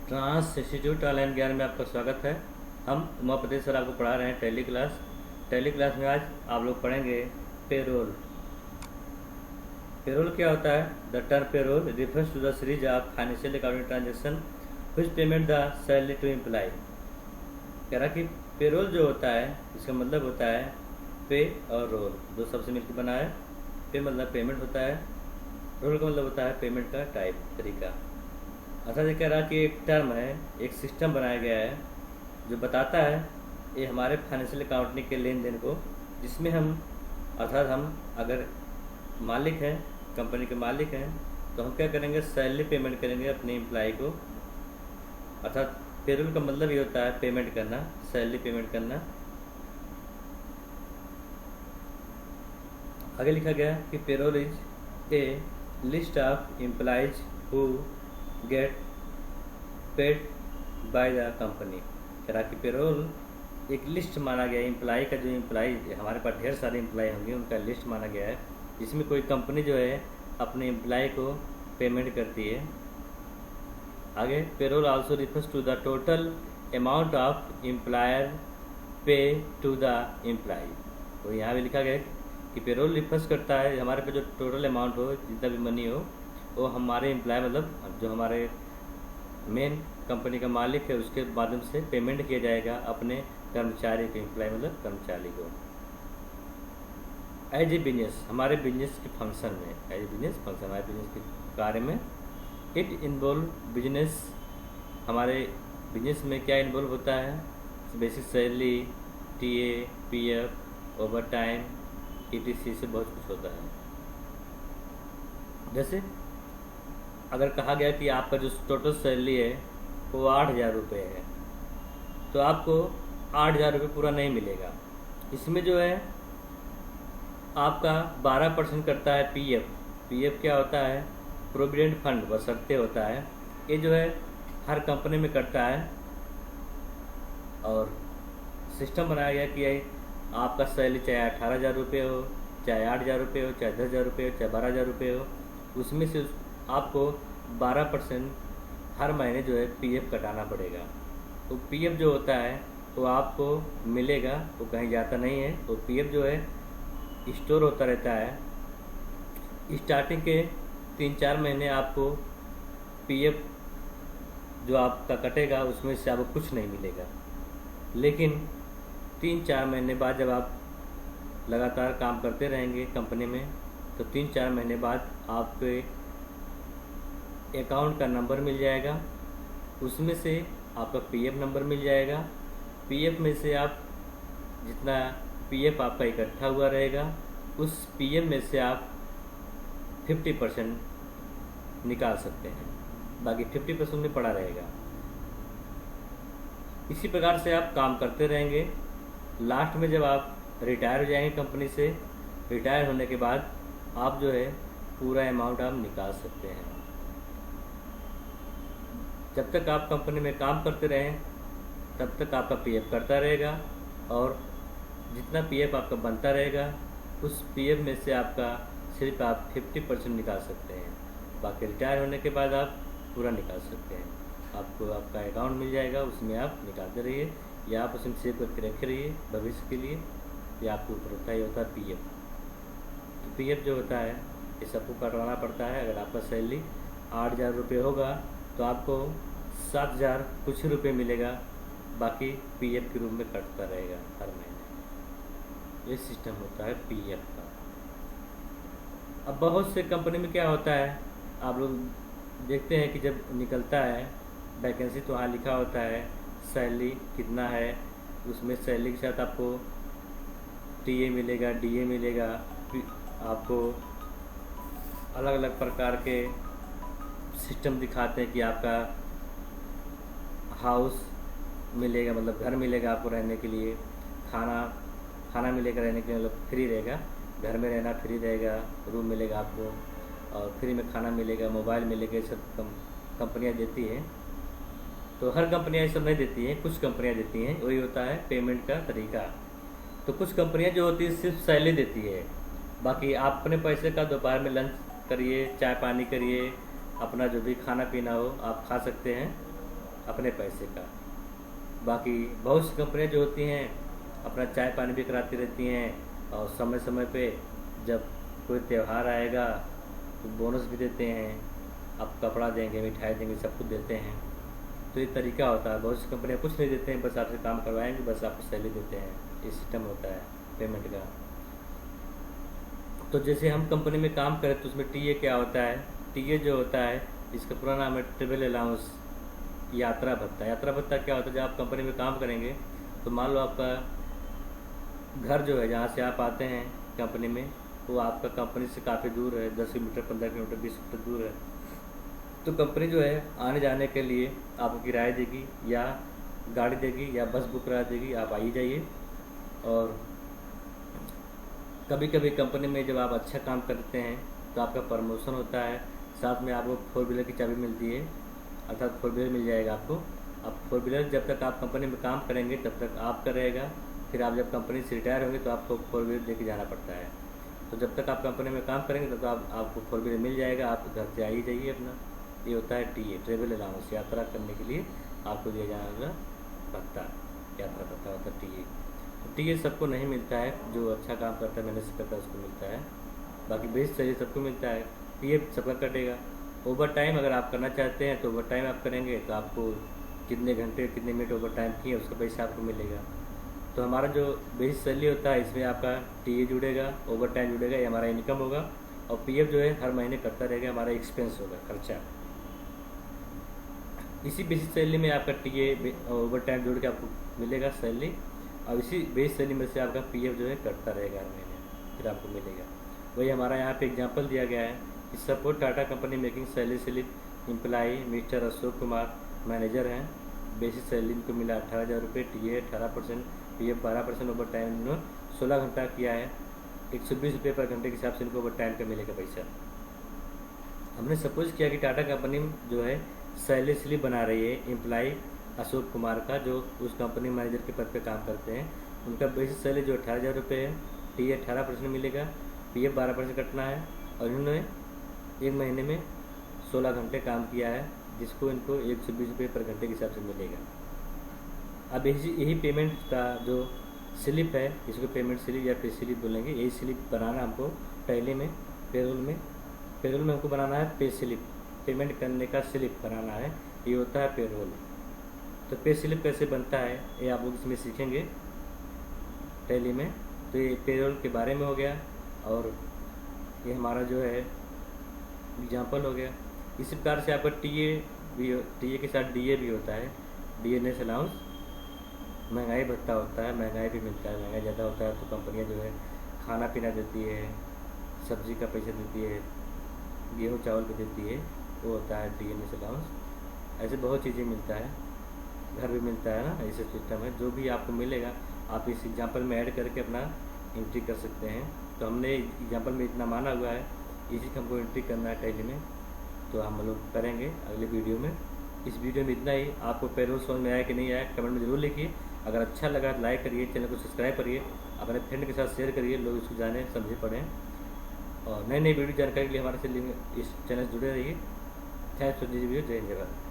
Trans institute online ज्ञान में आपका स्वागत है। हम उमापति सर आपको पढ़ा रहे हैं टैली क्लास में आज आप लोग पढ़ेंगे पेरोल। पेरोल क्या होता है? The term payroll refers to the series of financial accounting transaction which payment the salary to employ. कह रहा कि पेरोल जो होता है इसका मतलब होता है पे और रोल, दो सबसे मिलकर बना है। पे मतलब पेमेंट होता है, रोल का मतलब होता है पेमेंट का टाइप, तरीका। अर्थात ये कह रहा कि एक टर्म है, एक सिस्टम बनाया गया है जो बताता है ये हमारे फाइनेंशियल अकाउंटिंग के लेन देन को, जिसमें हम अर्थात हम अगर मालिक हैं, कंपनी के मालिक हैं, तो हम क्या करेंगे? सैलरी पेमेंट करेंगे अपने एम्प्लॉय को। अर्थात पेरोल का मतलब ये होता है पेमेंट करना, सैलरी पेमेंट करना। आगे लिखा गया कि payroll is a list of employees who get paid by the company. कह रहा कि पेरोल एक लिस्ट माना गया है एम्प्लॉय का, जो एम्प्लॉय हमारे पास ढेर सारे एम्प्लॉय होंगे उनका लिस्ट माना गया है, जिसमें कोई कंपनी जो है अपने एम्प्लॉय को पेमेंट करती है। आगे payroll also refers to the total amount of employer pay to the employ. तो यहाँ भी लिखा गया कि पेरोल रिफर्स करता है हमारे पे जो टोटल अमाउंट हो, जितना भी मनी हो, वो हमारे एम्प्लॉय मतलब जो हमारे मेन कंपनी का मालिक है उसके माध्यम से पेमेंट किया जाएगा अपने कर्मचारी को, एम्प्लॉय मतलब कर्मचारी को। एज ए बिजनेस, हमारे बिजनेस के फंक्शन में, एज ए बिजनेस फंक्शन, हमारे बिजनेस के कार्य में, इट इन्वॉल्व बिजनेस, हमारे बिजनेस में क्या इन्वॉल्व होता है? Basic salary, TA, PF, over time, etc से बहुत कुछ होता है। जैसे अगर कहा गया कि आपका जो टोटल सैलरी है वो 8,000 रुपये है, तो आपको 8,000 रुपये पूरा नहीं मिलेगा। इसमें जो है आपका 12% करता है पीएफ। पीएफ क्या होता है? प्रोविडेंट फंड बशर्ते होता है। ये जो है हर कंपनी में करता है, और सिस्टम बनाया गया कि आपका सैलरी चाहे 18,000 रुपये हो, चाहे 8,000 रुपये हो, चाहे 10,000 रुपये हो, चाहे 12,000 रुपये हो, उसमें से आपको 12% हर महीने जो है पीएफ कटाना पड़ेगा। तो पीएफ जो होता है वो आपको मिलेगा, वो कहीं जाता नहीं है। तो पीएफ जो है स्टोर होता रहता है। स्टार्टिंग के 3-4 महीने आपको पीएफ जो आपका कटेगा उसमें से आपको कुछ नहीं मिलेगा, लेकिन 3-4 महीने बाद जब आप लगातार काम करते रहेंगे कंपनी में, तो 3-4 महीने बाद आपके अकाउंट का नंबर मिल जाएगा, उसमें से आपका पीएफ नंबर मिल जाएगा। पीएफ में से आप जितना पीएफ आपका इकट्ठा हुआ रहेगा, उस पीएफ में से आप 50% निकाल सकते हैं, बाकी 50% में पड़ा रहेगा। इसी प्रकार से आप काम करते रहेंगे। लास्ट में जब आप रिटायर हो जाएंगे कंपनी से, रिटायर होने के बाद आप जो है पूरा अमाउंट आप निकाल सकते हैं। जब तक आप कंपनी में काम करते रहें तब तक आपका पीएफ करता रहेगा, और जितना पीएफ आपका बनता रहेगा उस पीएफ में से आपका सिर्फ आप 50% निकाल सकते हैं, बाकी रिटायर होने के बाद आप पूरा निकाल सकते हैं। आपको आपका अकाउंट मिल जाएगा, उसमें आप निकालते रहिए, या आप उसमें सेव करके रखे रहिए भविष्य के लिए। या आपके ऊपर होता ही होता है पीएफ। तो पीएफ जो होता है ये सबको कटवाना पड़ता है। अगर आपका सैलरी 8,000 रुपये होगा तो आपको 7,000 कुछ रुपये मिलेगा, बाकी पीएफ के रूप में कटता रहेगा हर महीने। ये सिस्टम होता है पीएफ का। अब बहुत से कंपनी में क्या होता है, आप लोग देखते हैं कि जब निकलता है वैकेंसी तो वहाँ लिखा होता है सैलरी कितना है, उसमें सैलरी के साथ आपको टीए मिलेगा, डीए मिलेगा, आपको अलग अलग प्रकार के सिस्टम दिखाते हैं कि आपका हाउस मिलेगा, मतलब घर मिलेगा आपको रहने के लिए, खाना मिलेगा रहने के लिए, मतलब फ्री रहेगा, घर में रहना फ्री रहेगा, रूम मिलेगा आपको, और फ्री में खाना मिलेगा, मोबाइल मिलेगा। ये सब कंपनियाँ देती हैं। तो हर कंपनियाँ ये सब नहीं देती हैं, कुछ कंपनियाँ देती हैं। वही होता है पेमेंट का तरीका। तो कुछ कंपनियाँ जो होती है सिर्फ सैलरी देती है, बाकी आप अपने पैसे का दोपहर में लंच करिए, चाय पानी करिए, अपना जो भी खाना पीना हो आप खा सकते हैं। अपने पैसे का। बाकी बहुत सी कंपनियाँ जो होती हैं अपना चाय पानी भी कराती रहती हैं, और समय समय पे जब कोई त्यौहार आएगा तो बोनस भी देते हैं, आप कपड़ा देंगे, मिठाई देंगे, सब कुछ देते हैं। तो ये तरीका होता है। बहुत सी कंपनियाँ कुछ नहीं देते हैं, बस आपसे काम करवाएंगे, बस आपको सैलरी देते हैं। ये सिस्टम होता है पेमेंट का। तो जैसे हम कंपनी में काम करें तो उसमें टीए क्या होता है? टीए जो होता है इसका पूरा नाम है ट्रेवल अलाउंस, यात्रा भत्ता। यात्रा भत्ता क्या होता है? जब आप कंपनी में काम करेंगे तो मान लो आपका घर जो है, जहाँ से आप आते हैं कंपनी में, वो आपका कंपनी से काफ़ी दूर है, 10 किलोमीटर, 15 किलोमीटर, 20 किलोमीटर दूर है। तो कंपनी जो है आने जाने के लिए आपको किराया देगी, या गाड़ी देगी, या बस बुक करा देगी, आप आइए जाइए। और कभी कभी कंपनी में जब आप अच्छा काम करते हैं तो आपका प्रमोशन होता है, साथ में आपको 4 व्हीलर की चाबी मिलती है, अर्थात 4 व्हीलर मिल जाएगा आपको। अब 4 व्हीलर जब तक आप कंपनी में काम करेंगे तब तक आपका रहेगा, फिर आप जब कंपनी से रिटायर होंगे तो आपको 4 व्हीलर लेके जाना पड़ता है। तो जब तक आप कंपनी में काम करेंगे तब तक आपको 4 व्हीलर मिल जाएगा, आप घर से आइए जाइए अपना। ये होता है टीए, ट्रेवल अलाउंस, यात्रा करने के लिए आपको दिया जाने वाला भत्ता, यात्रा भत्ता होता है टीए। तो टीए सबको नहीं मिलता है, जो अच्छा काम करता है, मेहनत से करता है, उसको मिलता है। बाकी बेस सैलरी सबको मिलता है। पीएफ सबका कटेगा। ओवर टाइम अगर आप करना चाहते हैं तो ओवर टाइम आप करेंगे तो आपको कितने घंटे कितने मिनट ओवर टाइम किए उसका पैसा आपको मिलेगा। तो हमारा जो बेसिक सैलरी होता है इसमें आपका टीए जुड़ेगा, ओवर टाइम जुड़ेगा, ये हमारा इनकम होगा। और पीएफ जो है हर महीने कटता रहेगा, हमारा एक्सपेंस होगा, खर्चा। इसी बेसिक सैलरी में आपका टीए ओवर टाइम जोड़ के आपको मिलेगा सैलरी, और इसी बेस सैलरी में से आपका पीएफ जो है कटता रहेगा हर महीने, फिर आपको मिलेगा। वही हमारा यहाँ पे एग्जांपल दिया गया है कि support Tata company making salary slip, employee mister Ashok Kumar manager हैं, बेसिक सैलरी इनको मिला 18,000 रुपये, टीए 18%, पीएफ 12%, ओवर टाइम इन्होंने 16 घंटा किया है, 120 रुपये पर घंटे के हिसाब से इनको ओवर टाइम का मिलेगा पैसा। हमने सपोज किया कि टाटा कंपनी जो है सैलरी स्लिप बना रही है एम्प्लाई अशोक कुमार का, जो उस कंपनी मैनेजर के पद पे काम करते हैं। उनका बेसिक सैलरी जो 18,000 रुपये है, टीए 18% मिलेगा, पीएफ 12% कटना है, और इन्होंने एक महीने में 16 घंटे काम किया है, जिसको इनको 120 रुपये पर घंटे के हिसाब से मिलेगा। अब यही पेमेंट का जो स्लिप है, इसको पेमेंट स्लिप या पे स्लिप बोलेंगे, यही स्लिप बनाना हमको पहले में पेरोल में हमको बनाना है पे स्लिप, पेमेंट करने का स्लिप बनाना है, ये होता है पेरोल। तो पे स्लिप कैसे बनता है ये आप लोग इसमें सीखेंगे टैली में। तो ये पेरोल के बारे में हो गया, और ये हमारा जो है एग्जाम्पल हो गया। इसी प्रकार से आपका टीए के साथ डीए भी होता है, डीएनएस अलाउंस, महंगाई भत्ता होता है, महंगाई भी मिलता है। महंगाई ज़्यादा होता है तो कंपनियां जो है खाना पीना देती है, सब्जी का पैसा देती है, गेहूँ चावल भी देती है, वो होता है डीएनएस अलाउंस। ऐसे बहुत चीज़ें मिलता है, घर भी मिलता है ना, ऐसे सिस्टम है। जो भी आपको मिलेगा आप इस एग्जाम्पल में ऐड करके अपना एंट्री कर सकते हैं। तो हमने एग्जाम्पल में इतना माना हुआ है, इसी का हमको एंट्री करना है टैली में, तो हम लोग करेंगे अगले वीडियो में। इस वीडियो में इतना ही। आपको पेरोल समझ में आया कि नहीं आया कमेंट में ज़रूर लिखिए। अगर अच्छा लगा लाइक करिए, चैनल को सब्सक्राइब करिए, अपने फ्रेंड के साथ शेयर करिए, लोग इसको जाने समझे पढ़ें, और नई नई वीडियो जानकारी के लिए हमारे से इस चैनल से जुड़े रहिए। Thanks for this video. जय हिंद, जय भारत।